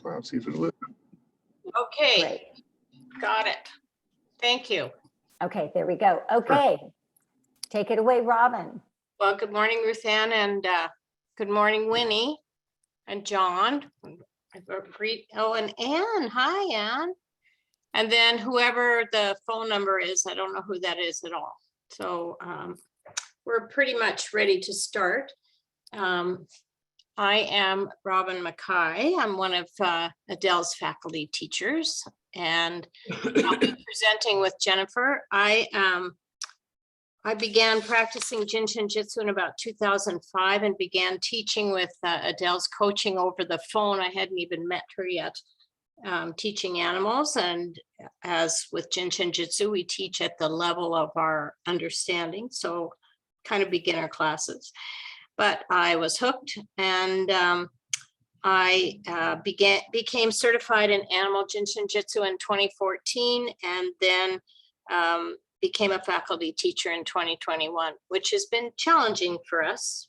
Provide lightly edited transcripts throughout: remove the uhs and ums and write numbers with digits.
I'll see if it'll work. Okay, Great. got it. Thank you. Okay, there we go. Okay. Take it away, Robin. Well, good morning, Ruth Ann, and good morning, Winnie and John. Oh, and Anne. Hi, Anne. And then whoever the phone number is, I don't know who that is at all. So we're pretty much ready to start. I am Robin Mackay. I'm one of Adele's faculty teachers, and I'll be presenting with Jennifer. I began practicing Jin Shinjitsu in about 2005 and began teaching with Adele's coaching over the phone. I hadn't even met her yet, teaching animals. And as with Jin Shinjitsu, we teach at the level of our understanding, so kind of beginner classes. But I was hooked, and I became certified in animal Jin Shinjitsu in 2014, and then became a faculty teacher in 2021, which has been challenging for us,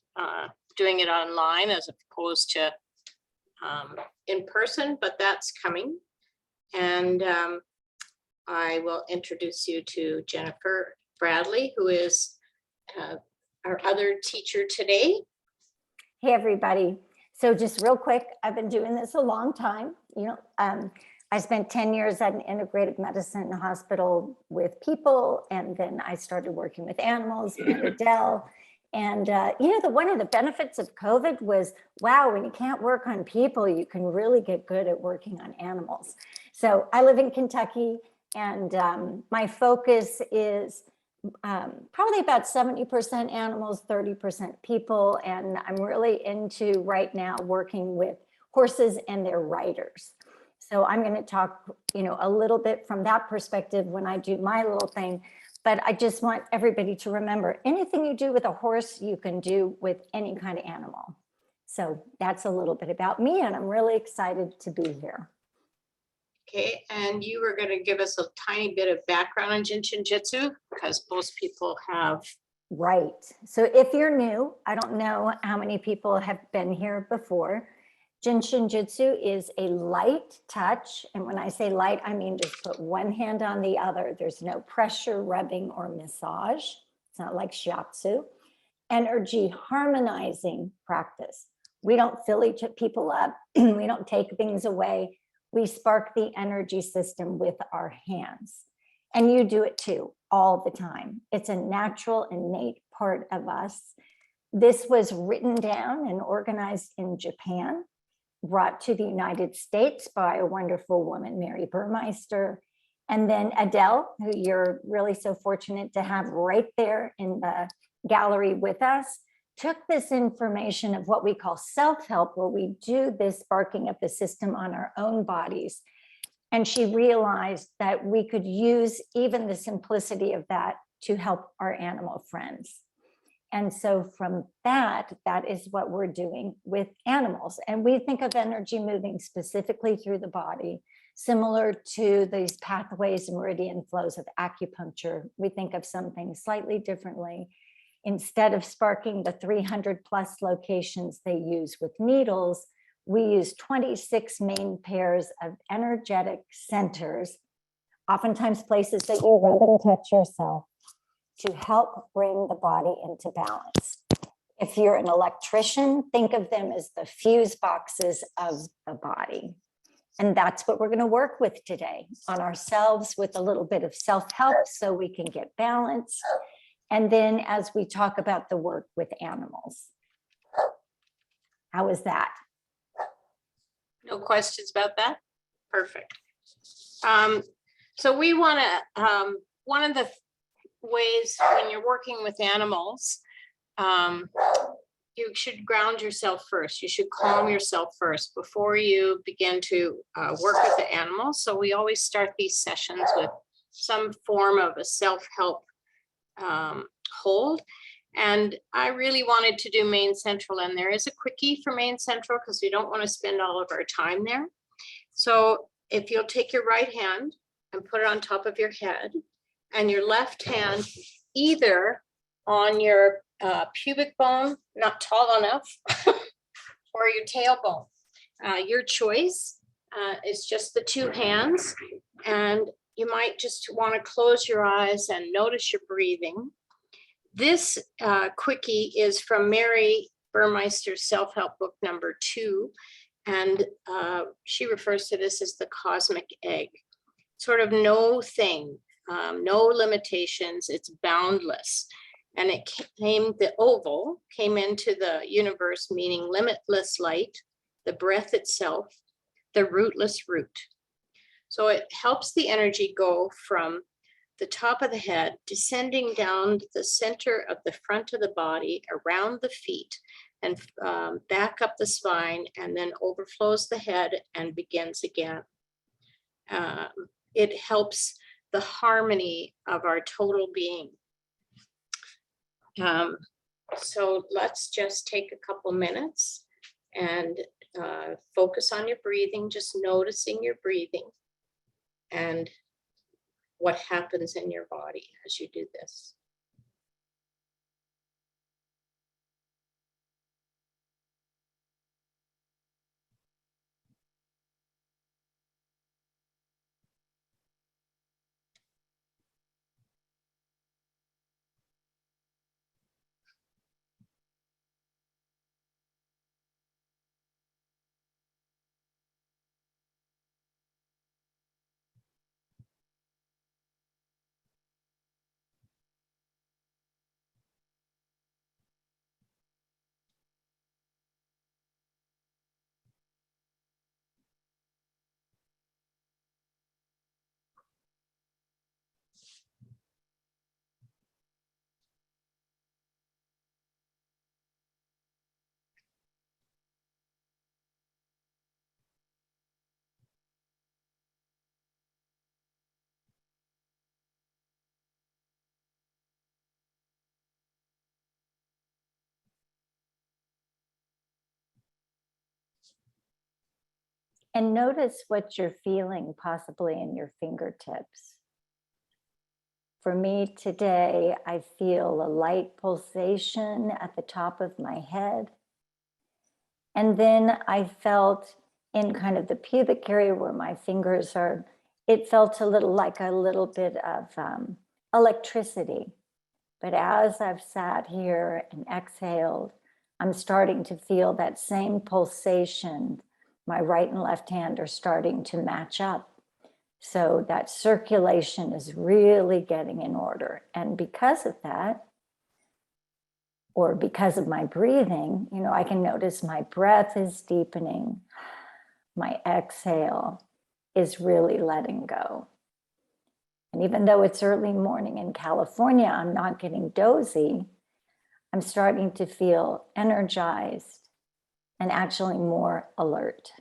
doing it online as opposed to in person, but that's coming. And I will introduce you to Jennifer Bradley, who is our other teacher today. Hey, everybody. So just real quick, I've been doing this a long time. I spent 10 years at an integrative medicine hospital with people, and then I started working with animals at Adele. And one of the benefits of COVID was, wow, when you can't work on people, you can really get good at working on animals. So I live in Kentucky, and my focus is probably about 70% animals, 30% people. And I'm really into right now working with horses and their riders. So I'm going to talk, a little bit from that perspective when I do my little thing. But I just want everybody to remember, anything you do with a horse, you can do with any kind of animal. So that's a little bit about me, and I'm really excited to be here. Okay, and you were going to give us a tiny bit of background on Jin Shinjitsu, because most people have. Right. So if you're new, I don't know how many people have been here before. Jin Shinjitsu is a light touch. And when I say light, I mean just put one hand on the other. There's no pressure, rubbing, or massage. It's not like shiatsu. Energy harmonizing practice. We don't fill people up. We don't take things away. We spark the energy system with our hands. And you do it too, all the time. It's a natural, innate part of us. This was written down and organized in Japan, brought to the United States by a wonderful woman, Mary Burmeister. And then Adele, who you're really so fortunate to have right there in the gallery with us, took this information of what we call self-help, where we do this sparking of the system on our own bodies. And she realized that we could use even the simplicity of that to help our animal friends. And so from that is what we're doing with animals. And we think of energy moving specifically through the body, similar to these pathways and meridian flows of acupuncture. We think of something slightly differently. Instead of sparking the 300 plus locations they use with needles, we use 26 main pairs of energetic centers, oftentimes places that you rub and touch yourself, to help bring the body into balance. If you're an electrician, think of them as the fuse boxes of the body. And that's what we're going to work with today, on ourselves with a little bit of self-help so we can get balance. And then as we talk about the work with animals. How is that? No questions about that? Perfect. So we want to, one of the ways when you're working with animals, you should ground yourself first. You should calm yourself first before you begin to work with the animals. So we always start these sessions with some form of a self-help hold. And I really wanted to do Main Central, and there is a quickie for Main Central because we don't want to spend all of our time there. So if you'll take your right hand and put it on top of your head, and your left hand either on your pubic bone, not tall enough, or your tailbone, your choice. is just the two hands, and you might just want to close your eyes and notice your breathing. This quickie is from Mary Burmeister's self-help book #2, and she refers to this as the cosmic egg. Sort of no thing, no limitations, it's boundless. And the oval came into the universe meaning limitless light, the breath itself, the rootless root. So it helps the energy go from the top of the head, descending down the center of the front of the body, around the feet, and back up the spine, and then overflows the head and begins again. It helps the harmony of our total being. So let's just take a couple minutes and focus on your breathing, just noticing your breathing and what happens in your body as you do this. And notice what you're feeling possibly in your fingertips. For me today, I feel a light pulsation at the top of my head. And then I felt in kind of the pubic area where my fingers are, it felt a little bit of electricity. But as I've sat here and exhaled, I'm starting to feel that same pulsation. My right and left hand are starting to match up. So that circulation is really getting in order. And because of that, or because of my breathing, I can notice my breath is deepening. My exhale is really letting go. And even though it's early morning in California, I'm not getting dozy. I'm starting to feel energized and actually more alert.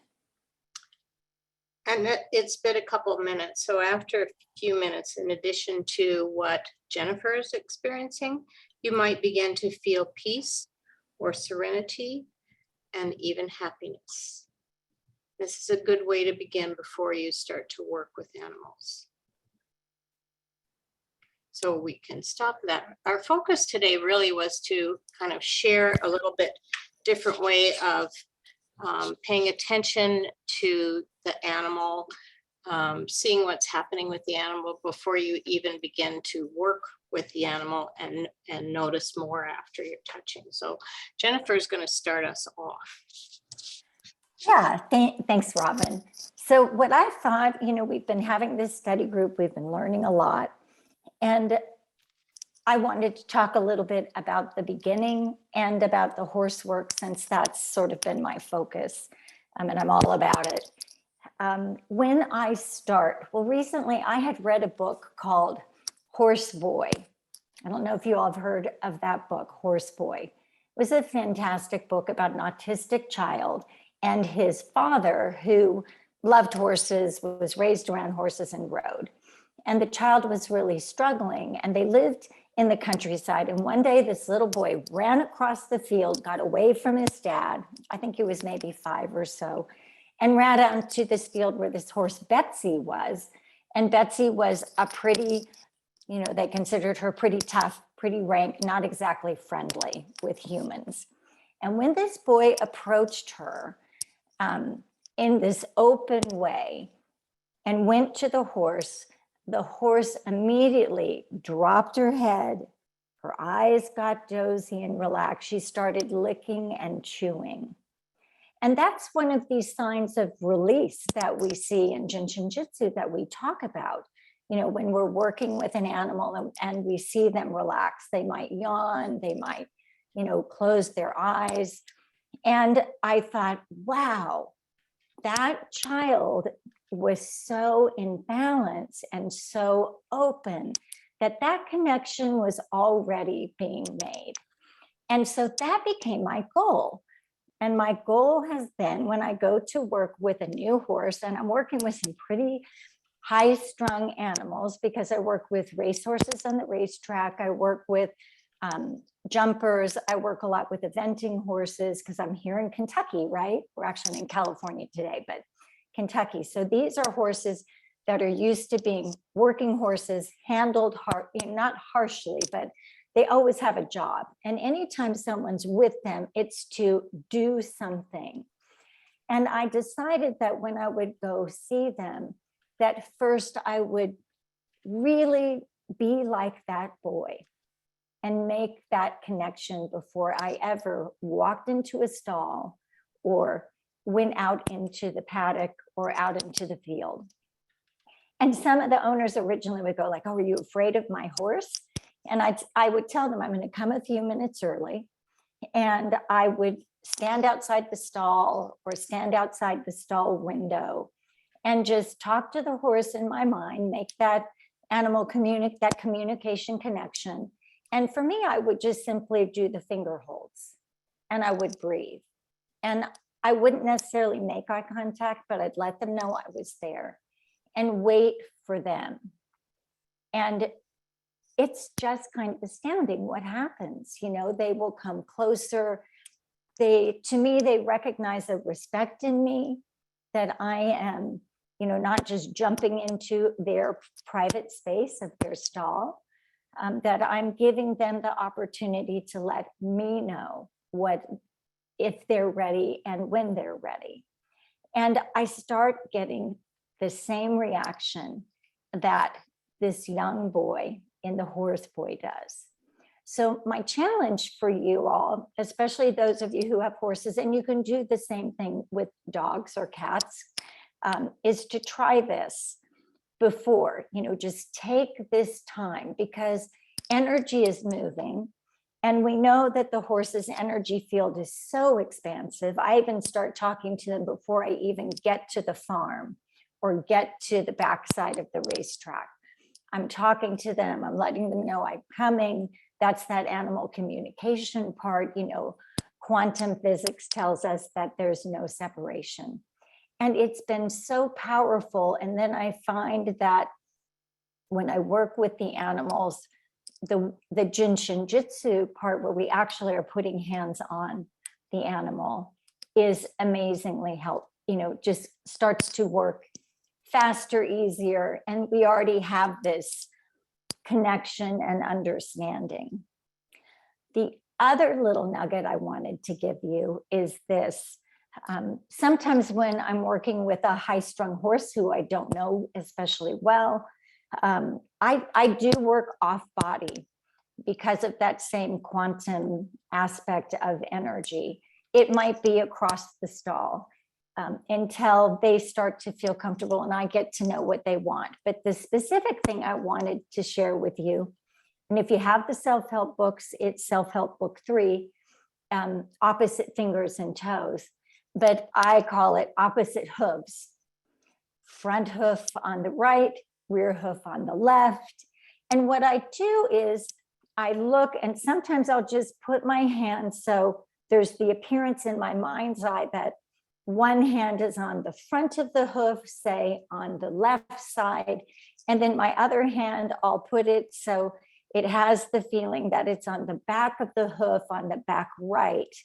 And it's been a couple of minutes. So after a few minutes, in addition to what Jennifer is experiencing, you might begin to feel peace or serenity and even happiness. This is a good way to begin before you start to work with animals. So we can stop that. Our focus today really was to kind of share a little bit different way of paying attention to the animal, seeing what's happening with the animal before you even begin to work with the animal, and notice more after you're touching. So Jennifer's going to start us off. Yeah, thanks, Robin. So what I thought, we've been having this study group, we've been learning a lot, and I wanted to talk a little bit about the beginning and about the horse work, since that's sort of been my focus, and I'm all about it. When I start, recently I had read a book called Horse Boy. I don't know if you all have heard of that book, Horse Boy. It was a fantastic book about an autistic child and his father, who loved horses, was raised around horses, and rode. And the child was really struggling, and they lived in the countryside. And one day this little boy ran across the field, got away from his dad, I think he was maybe 5 or so, and ran out to this field where this horse Betsy was. And Betsy was a pretty, they considered her pretty tough, pretty rank, not exactly friendly with humans. And when this boy approached her, in this open way and went to the horse. The horse immediately dropped her head. Her eyes got dozy and relaxed. She started licking and chewing. And that's one of these signs of release that we see in Jin Shinjitsu that we talk about. You know, when we're working with an animal and we see them relax, they might yawn, they might, you know, close their eyes. And I thought, wow, that child was so in balance and so open that that connection was already being made. And so that became my goal. And my goal has been, when I go to work with a new horse, and I'm working with some pretty high-strung animals because I work with racehorses on the racetrack, I work with jumpers, I work a lot with eventing horses because I'm here in Kentucky, right? We're actually in California today, but Kentucky. So these are horses that are used to being working horses, handled hard, not harshly, but they always have a job. And anytime someone's with them, it's to do something. And I decided that when I would go see them, that first I would really be like that boy and make that connection before I ever walked into a stall or went out into the paddock or out into the field. And some of the owners originally would go like, oh, are you afraid of my horse? And I would tell them I'm going to come a few minutes early, and I would stand outside the stall or stand outside the stall window and just talk to the horse in my mind, make that that communication connection. And for me, I would just simply do the finger holds and I would breathe. And I wouldn't necessarily make eye contact, but I'd let them know I was there and wait for them. And it's just kind of astounding what happens. You know, they will come closer. To me, they recognize a respect in me, that I am, you know, not just jumping into their private space of their stall, that I'm giving them the opportunity to let me know if they're ready and when they're ready. And I start getting the same reaction that this young boy in the horse boy does. So my challenge for you all, especially those of you who have horses, and you can do the same thing with dogs or cats, is to try this before, you know, just take this time, because energy is moving. And we know that the horse's energy field is so expansive. I even start talking to them before I even get to the farm or get to the backside of the racetrack. I'm talking to them, I'm letting them know I'm coming. That's that animal communication part. You know, quantum physics tells us that there's no separation. And it's been so powerful. And then I find that when I work with the animals, the Jin Shinjitsu part, where we actually are putting hands on the animal, is amazingly helpful. You know, just starts to work faster, easier, and we already have this connection and understanding. The other little nugget I wanted to give you is this. Sometimes when I'm working with a high-strung horse who I don't know especially well, I do work off body because of that same quantum aspect of energy. It might be across the stall until they start to feel comfortable and I get to know what they want. But the specific thing I wanted to share with you, and if you have the self-help books, it's self-help book 3, opposite fingers and toes, but I call it opposite hooves. Front hoof on the right, rear hoof on the left. And what I do is I look, and sometimes I'll just put my hand, so there's the appearance in my mind's eye that one hand is on the front of the hoof, say on the left side, and then my other hand, I'll put it so it has the feeling that it's on the back of the hoof on the back right.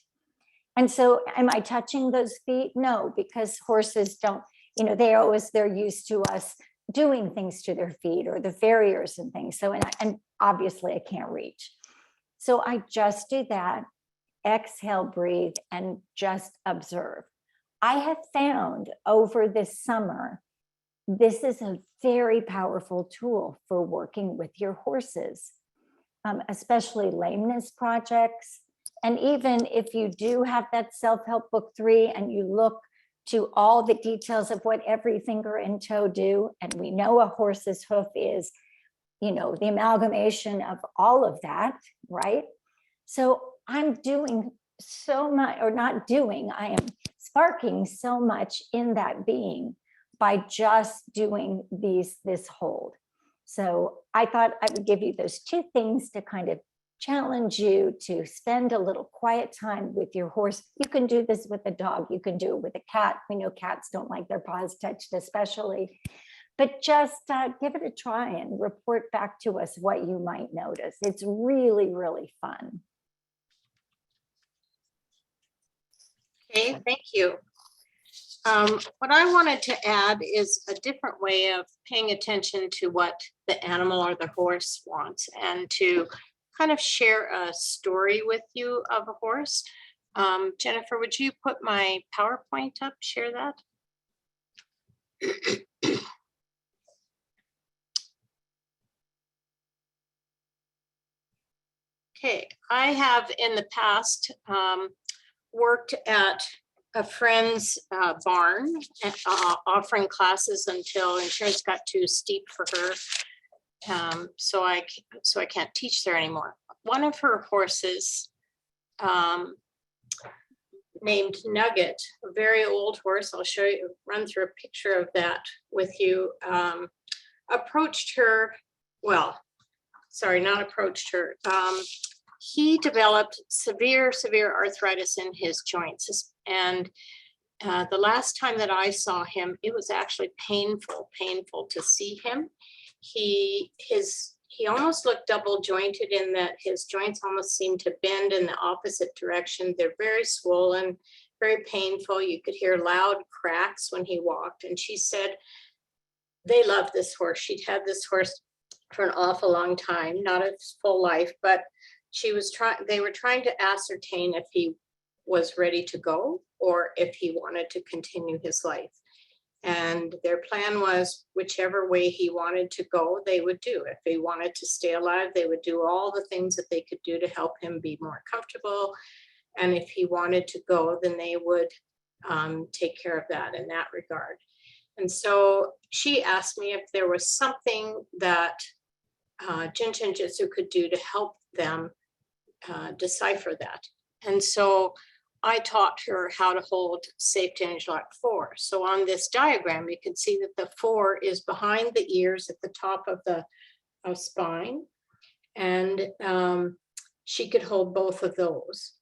And so am I touching those feet? No, because horses don't, you know, they're used to us doing things to their feet or the farriers and things. So, and obviously I can't reach. So I just do that, exhale, breathe, and just observe. I have found over this summer, this is a very powerful tool for working with your horses, especially lameness projects. And even if you do have that self-help book 3 and you look to all the details of what every finger and toe do, and we know a horse's hoof is, the amalgamation of all of that, right? So I'm doing so much, or not doing, I am sparking so much in that being by just doing this hold. So I thought I would give you those 2 things to kind of challenge you to spend a little quiet time with your horse. You can do this with a dog. You can do it with a cat. We know cats don't like their paws touched especially, but just give it a try and report back to us what you might notice. It's really, really fun. Okay, thank you. What I wanted to add is a different way of paying attention to what the animal or the horse wants, and to kind of share a story with you of a horse. Jennifer, would you put my PowerPoint up, share that? Okay, I have in the past worked at a friend's barn, offering classes until insurance got too steep for her. So I can't teach there anymore. One of her horses, named Nugget, a very old horse, I'll show you, run through a picture of that with you, approached her, well, sorry, not approached her. He developed severe arthritis in his joints. And the last time that I saw him, it was actually painful to see him. He almost looked double jointed in that his joints almost seemed to bend in the opposite direction. They're very swollen, very painful. You could hear loud cracks when he walked. And she said they loved this horse. She'd had this horse for an awful long time, not a full life, but they were trying to ascertain if he was ready to go or if he wanted to continue his life. And their plan was whichever way he wanted to go, they would do. If he wanted to stay alive, they would do all the things that they could do to help him be more comfortable. And if he wanted to go, then they would take care of that in that regard. And so she asked me if there was something that Jin Shinjitsu could do to help them decipher that. And so I taught her how to hold safety interlock 4. So on this diagram, you can see that the 4 is behind the ears at the top of the spine. And she could hold both of those.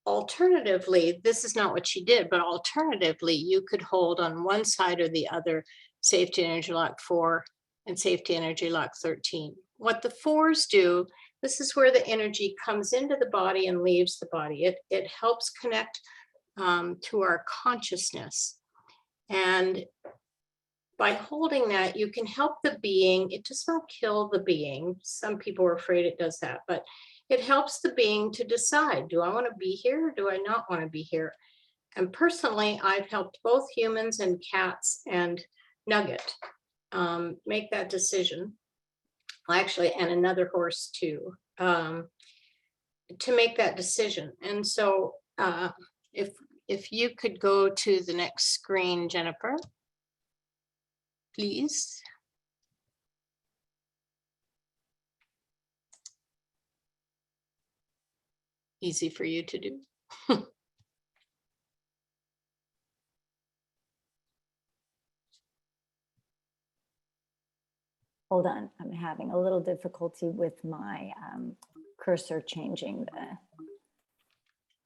Alternatively, this is not what she did, but alternatively, you could hold on one side or the other safety energy lock 4 and safety energy lock 13. What the 4s do, this is where the energy comes into the body and leaves the body. It helps connect to our consciousness. And by holding that, you can help the being. It does not kill the being. Some people are afraid it does that, but it helps the being to decide, do I want to be here or do I not want to be here? And personally, I've helped both humans and cats and Nugget make that decision. Actually, and another horse too, to make that decision. And so if you could go to the next screen, Jennifer, please. Easy for you to do. Hold on, I'm having a little difficulty with my cursor changing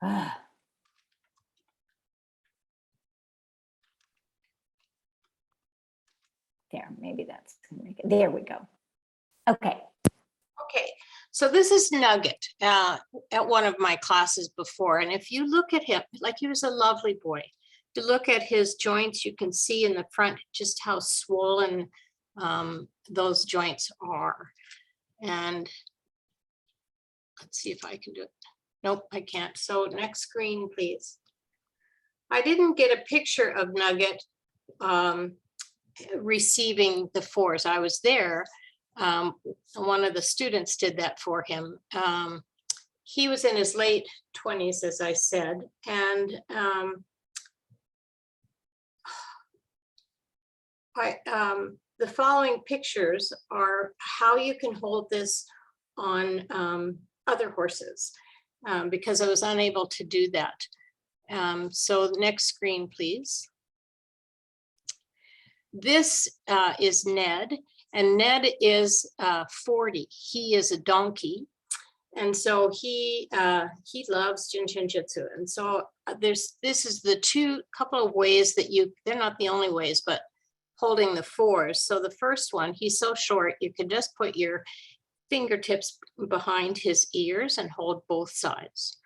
the. There, maybe that's gonna make it. There we go. Okay. Okay, so this is Nugget at one of my classes before. And if you look at him, like he was a lovely boy. To look at his joints, you can see in the front just how swollen those joints are. And let's see if I can do it. Nope, I can't. So next screen, please. I didn't get a picture of Nugget receiving the fours. I was there. One of the students did that for him. He was in his late 20s, as I said, and the following pictures are how you can hold this on other horses, because I was unable to do that. So next screen, please. This is Ned, and Ned is 40. He is a donkey. And so he loves Jin Shinjitsu. And so this is the couple of ways that they're not the only ways, but holding the fours. So the first one, he's so short, you can just put your fingertips behind his ears and hold both sides.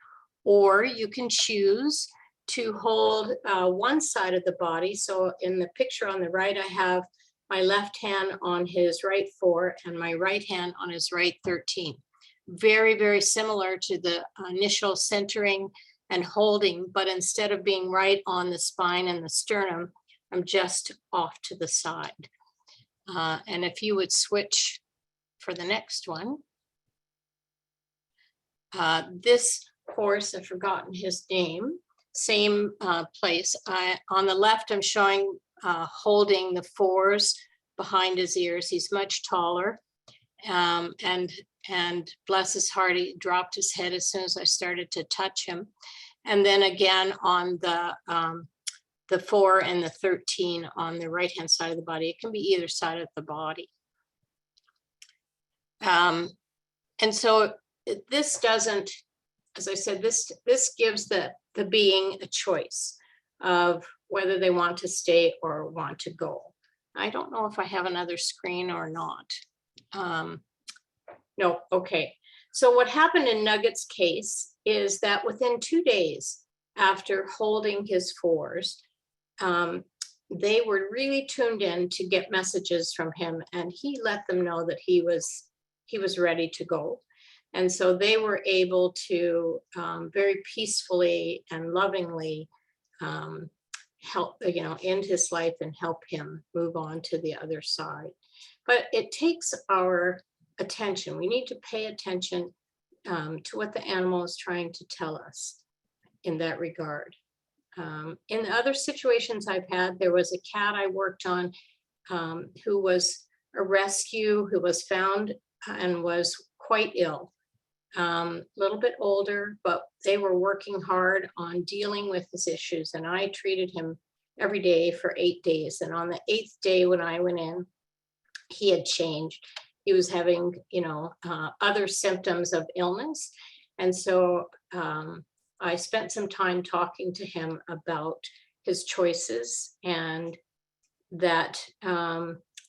Or you can choose to hold one side of the body. So in the picture on the right, I have my left hand on his right 4 and my right hand on his right 13. Very, very similar to the initial centering and holding, but instead of being right on the spine and the sternum, I'm just off to the side. And if you would switch for the next one. This horse, I've forgotten his name, same place. On the left, I'm showing holding the fours behind his ears. He's much taller. And bless his heart, he dropped his head as soon as I started to touch him. And then again on the 4 and the 13 on the right-hand side of the body. It can be either side of the body. And so this doesn't, as I said, this gives the being a choice of whether they want to stay or want to go. I don't know if I have another screen or not. No, okay. So what happened in Nugget's case is that within 2 days after holding his fours, they were really tuned in to get messages from him, and he let them know that he was ready to go. And so they were able to very peacefully and lovingly help, end his life and help him move on to the other side. But it takes our attention. We need to pay attention to what the animal is trying to tell us in that regard. In other situations I've had, there was a cat I worked on who was a rescue, who was found and was quite ill. A little bit older, but they were working hard on dealing with his issues. And I treated him every day for 8 days. And on the 8th day when I went in, he had changed. He was having, other symptoms of illness. And so I spent some time talking to him about his choices and that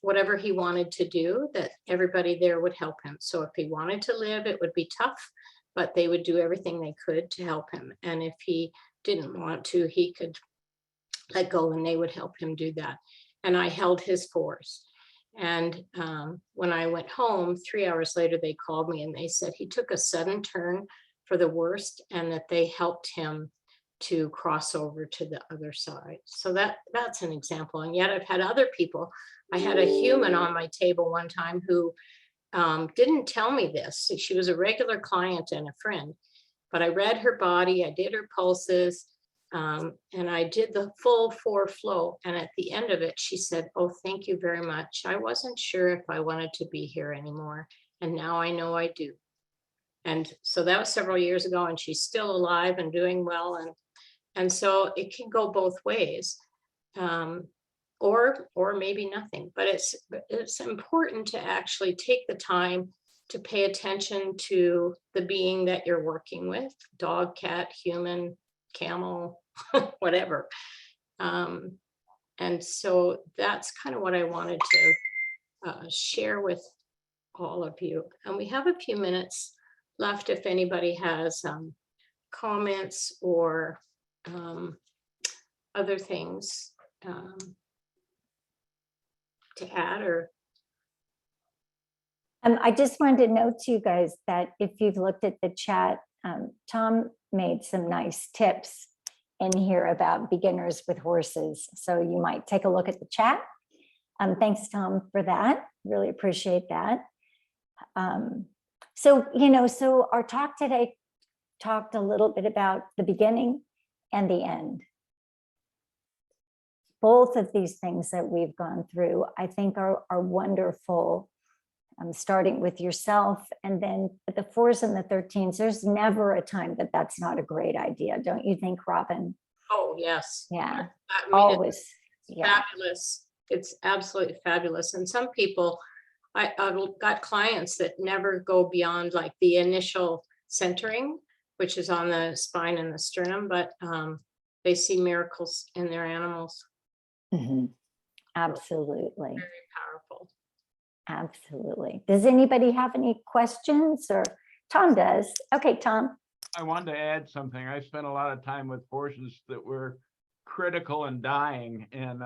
whatever he wanted to do, that everybody there would help him. So if he wanted to live, it would be tough, but they would do everything they could to help him. And if he didn't want to, he could let go and they would help him do that. And I held his fours. And when I went home, 3 hours later, they called me and they said he took a sudden turn for the worst and that they helped him to cross over to the other side. So that's an example. And yet I've had other people. I had a human on my table one time who didn't tell me this. She was a regular client and a friend, but I read her body, I did her pulses, and I did the full 4 flow. And at the end of it, she said, "Oh, thank you very much. I wasn't sure if I wanted to be here anymore. And now I know I do." And so that was several years ago, and she's still alive and doing well. And so it can go both ways, or maybe nothing. But it's important to actually take the time to pay attention to the being that you're working with, dog, cat, human, camel, whatever. And so that's kind of what I wanted to share with all of you. And we have a few minutes left if anybody has comments or other things to add or. I just wanted to note to you guys that if you've looked at the chat, Tom made some nice tips. in here about beginners with horses. So you might take a look at the chat. Thanks, Tom, for that. Really appreciate that. So our talk today talked a little bit about the beginning and the end. Both of these things that we've gone through, I think are wonderful. Starting with yourself, and then with the 4s and the 13s, there's never a time that that's not a great idea. Don't you think, Robin? Oh, yes. Yeah, I mean, always. it's Yeah. fabulous. It's absolutely fabulous. And some people, I've got clients that never go beyond like the initial centering, which is on the spine and the sternum, but they see miracles in their animals. Mm-hmm. Absolutely. Very powerful. Absolutely. Does anybody have any questions? Or Tom does. Okay, Tom. I wanted to add something. I spent a lot of time with horses that were critical and dying, and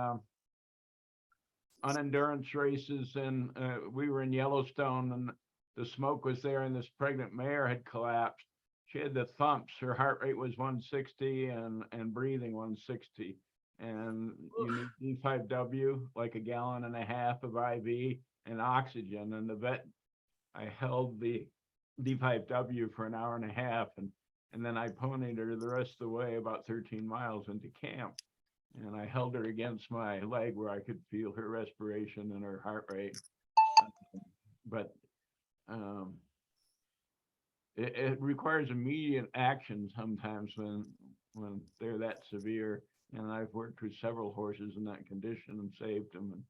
on endurance races, and we were in Yellowstone, and the smoke was there, and this pregnant mare had collapsed. She had the thumps. Her heart rate was 160 and breathing 160. And you need D5W, like 1.5 gallons of IV and oxygen. And the vet, I held the D5W for 1.5 hours, and then I ponied her the rest of the way about 13 miles into camp. And I held her against my leg where I could feel her respiration and her heart rate. But it requires immediate action sometimes when they're that severe. And I've worked with several horses in that condition and saved them.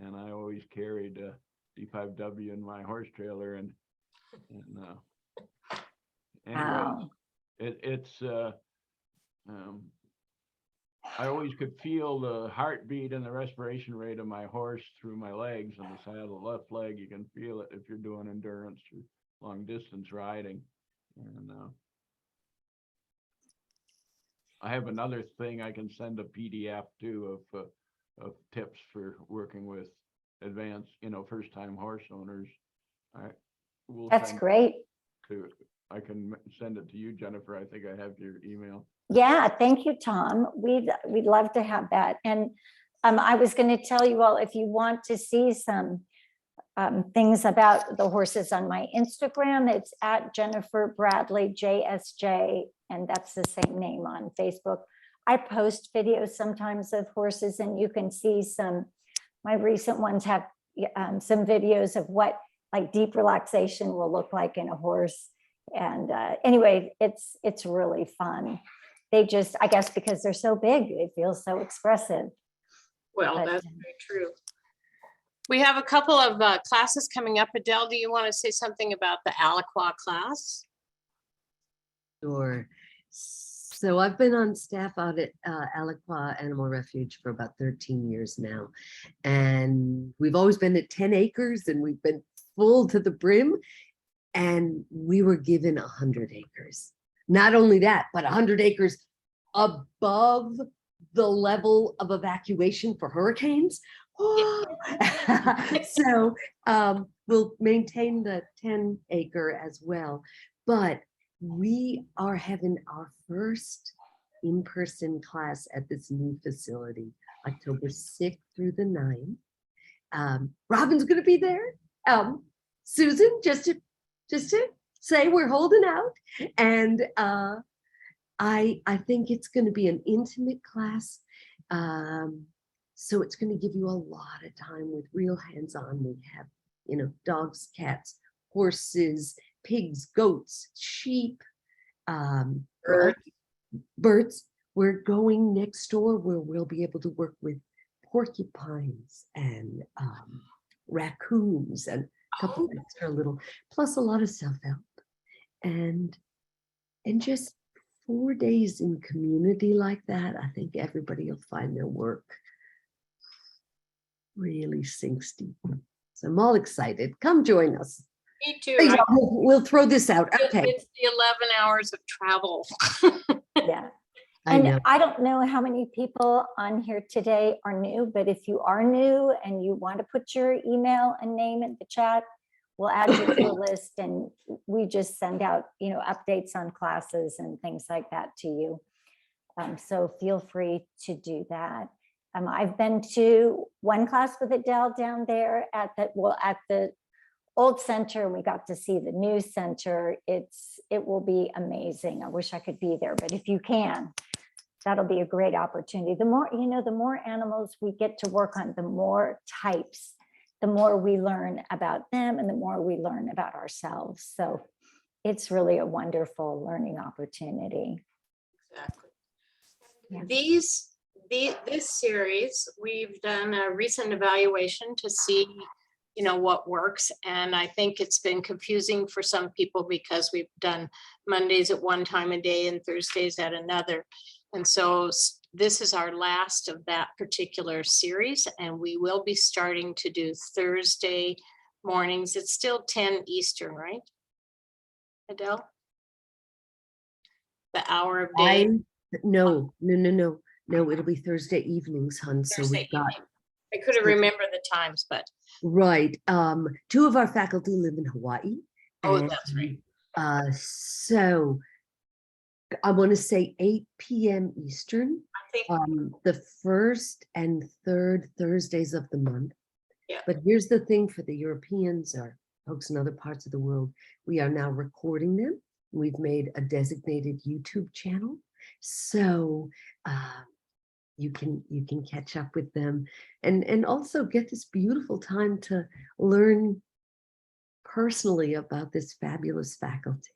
And I always carried D5W in my horse trailer. And Wow. it's I always could feel the heartbeat and the respiration rate of my horse through my legs on the side of the left leg. You can feel it if you're doing endurance or long distance riding. And I have another thing I can send a PDF too of tips for working with advanced, first time horse owners. That's great. I can send it to you, Jennifer. I think I have your email. Yeah, thank you, Tom. We'd love to have that. And I was going to tell you all, if you want to see some things about the horses on my Instagram, it's at Jennifer Bradley JSJ, and that's the same name on Facebook. I post videos sometimes of horses, and you can see my recent ones have some videos of what like deep relaxation will look like in a horse. And anyway, it's really fun. They just, I guess because they're so big, it feels so expressive. Well, that's very true. We have a couple of classes coming up. Adele, do you want to say something about the Aliqua class? Sure. So I've been on staff out at Aliqua Animal Refuge for about 13 years now. And we've always been at 10 acres and we've been full to the brim. And we were given 100 acres. Not only that, but 100 acres above the level of evacuation for hurricanes. So we'll maintain the 10 acre as well. But we are having our first in-person class at this new facility, October 6th through the 9th. Robin's going to be there. Susan, just to say we're holding out. And I think it's going to be an intimate class. So it's going to give you a lot of time with real hands-on. We have, dogs, cats, horses, pigs, goats, sheep, birds. We're going next door where we'll be able to work with porcupines and raccoons and a couple of extra little, plus a lot of self-help. And just 4 days in community like that, I think everybody will find their work really sinks deep. So I'm all excited. Come join us. Me too. We'll throw this out. Okay. It's the 11 hours of travel. Yeah. And I don't know how many people on here today are new, but if you are new and you want to put your email and name in the chat, we'll add you to the list, and we just send out, updates on classes and things like that to you. So feel free to do that. I've been to one class with Adele down there at the old center, and we got to see the new center. It will be amazing. I wish I could be there, but if you can, that'll be a great opportunity. The more animals we get to work on, the more types, the more we learn about them and the more we learn about ourselves. So it's really a wonderful learning opportunity. Exactly. Yeah. This series, we've done a recent evaluation to see, what works. And I think it's been confusing for some people because we've done Mondays at one time a day and Thursdays at another. And so this is our last of that particular series, and we will be starting to do Thursday mornings. It's still 10 Eastern, right, Adele? The hour of day. No, it'll be Thursday evenings, hun. So Thursday we've got, evening. I couldn't remember the times, but right. Two of our faculty live in Hawaii. that's right. So I want to say 8 p.m. Eastern, I think the first and third Thursdays of the month. Yeah. But here's the thing for the Europeans or folks in other parts of the world, we are now recording them. We've made a designated YouTube channel. So you can catch up with them and also get this beautiful time to learn personally about this fabulous faculty.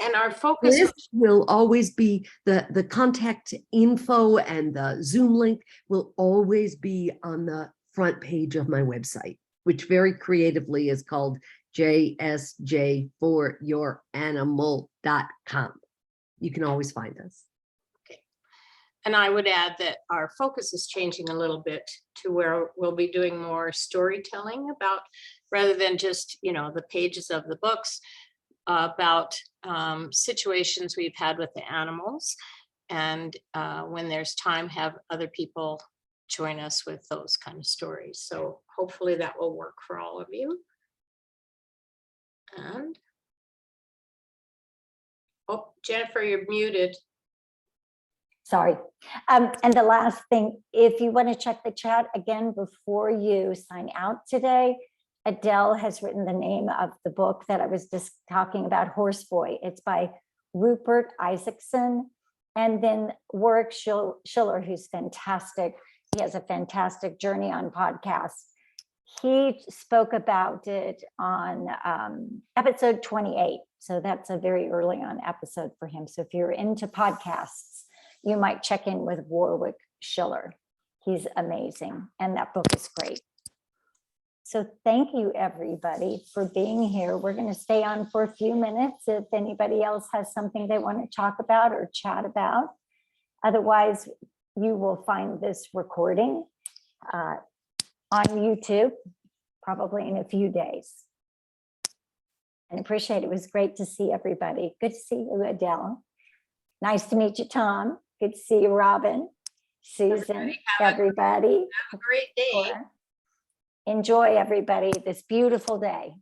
and our focus This will always be the contact info, and the Zoom link will always be on the front page of my website, which very creatively is called JSJ4YourAnimal.com. You can always find us. And I would add that our focus is changing a little bit to where we'll be doing more storytelling about, rather than just, the pages of the books, about situations we've had with the animals. And when there's time, have other people join us with those kind of stories. So hopefully that will work for all of you. And, oh, Jennifer, you're muted. Sorry. And the last thing, if you want to check the chat again before you sign out today, Adele has written the name of the book that I was just talking about, Horse Boy. It's by Rupert Isaacson. And then Warwick Schiller, who's fantastic. He has a fantastic journey on podcasts. He spoke about it on episode 28. So that's a very early on episode for him. So if you're into podcasts, you might check in with Warwick Schiller. He's amazing. And that book is great. So thank you, everybody, for being here. We're going to stay on for a few minutes if anybody else has something they want to talk about or chat about. Otherwise, you will find this recording on YouTube, probably in a few days. And appreciate it. It was great to see everybody. Good to see you, Adele. Nice to meet you, Tom. Good to see you, Robin, Susan, everybody. Have a great day. Enjoy, everybody, this beautiful day.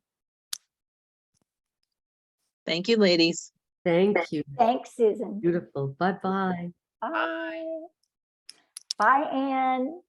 Thank you, ladies. Thank you. Thanks, Susan. Beautiful. Bye-bye. Bye. Bye, Anne.